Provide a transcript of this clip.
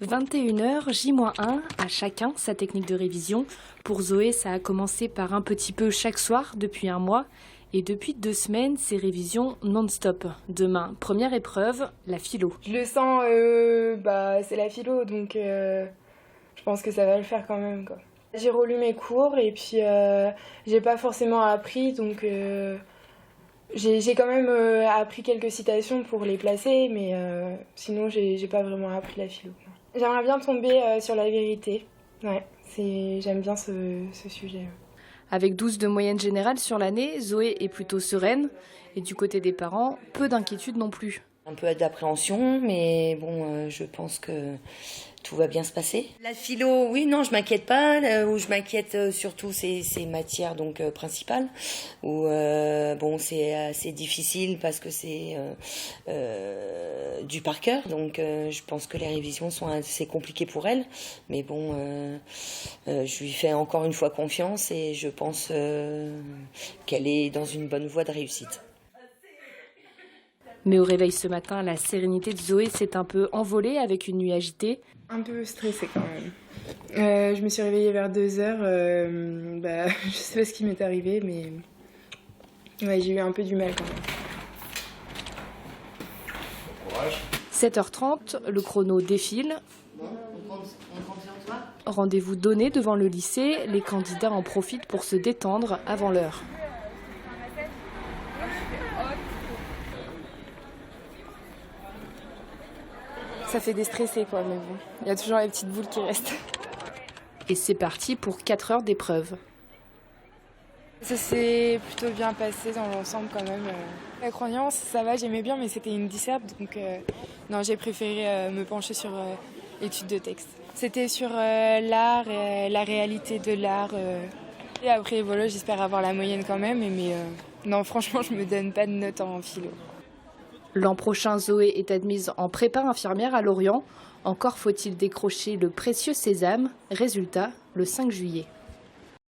21h, J-1, à chacun sa technique de révision. Pour Zoé, ça a commencé par un petit peu chaque soir depuis un mois. Et depuis 2 semaines, c'est révision non-stop. Demain, première épreuve, la philo. Je le sens, c'est la philo, donc je pense que ça va le faire quand même, quoi. J'ai relu mes cours et puis j'ai pas forcément appris, donc j'ai quand même appris quelques citations pour les placer, mais sinon j'ai pas vraiment appris la philo. J'aimerais bien tomber sur la vérité. Ouais, j'aime bien ce sujet. Avec 12 de moyenne générale sur l'année, Zoé est plutôt sereine. Et du côté des parents, peu d'inquiétude non plus. Un peu d'appréhension, mais bon, je pense que tout va bien se passer. La philo, oui, non, je m'inquiète pas. Là où je m'inquiète surtout, c'est matières donc principales. Où c'est assez difficile parce que c'est du par cœur. Donc je pense que les révisions sont assez compliquées pour elle. Mais bon, je lui fais encore une fois confiance et je pense qu'elle est dans une bonne voie de réussite. Mais au réveil ce matin, la sérénité de Zoé s'est un peu envolée avec une nuit agitée. Un peu stressée quand même. Je me suis réveillée vers 2h. Je sais pas ce qui m'est arrivé, mais ouais, j'ai eu un peu du mal quand même. 7h30, le chrono défile. Rendez-vous donné devant le lycée, les candidats en profitent pour se détendre avant l'heure. Ça fait déstresser quoi, mais bon, il y a toujours les petites boules qui restent. Et c'est parti pour 4 heures d'épreuve. Ça s'est plutôt bien passé dans l'ensemble quand même. La croyance, ça va, j'aimais bien, mais c'était une disserte, donc non, j'ai préféré me pencher sur l'étude de texte. C'était sur l'art et la réalité de l'art. Et après, voilà, j'espère avoir la moyenne quand même, mais non, franchement, je me donne pas de notes en philo. L'an prochain, Zoé est admise en prépa infirmière à Lorient. Encore faut-il décrocher le précieux sésame. Résultat, le 5 juillet.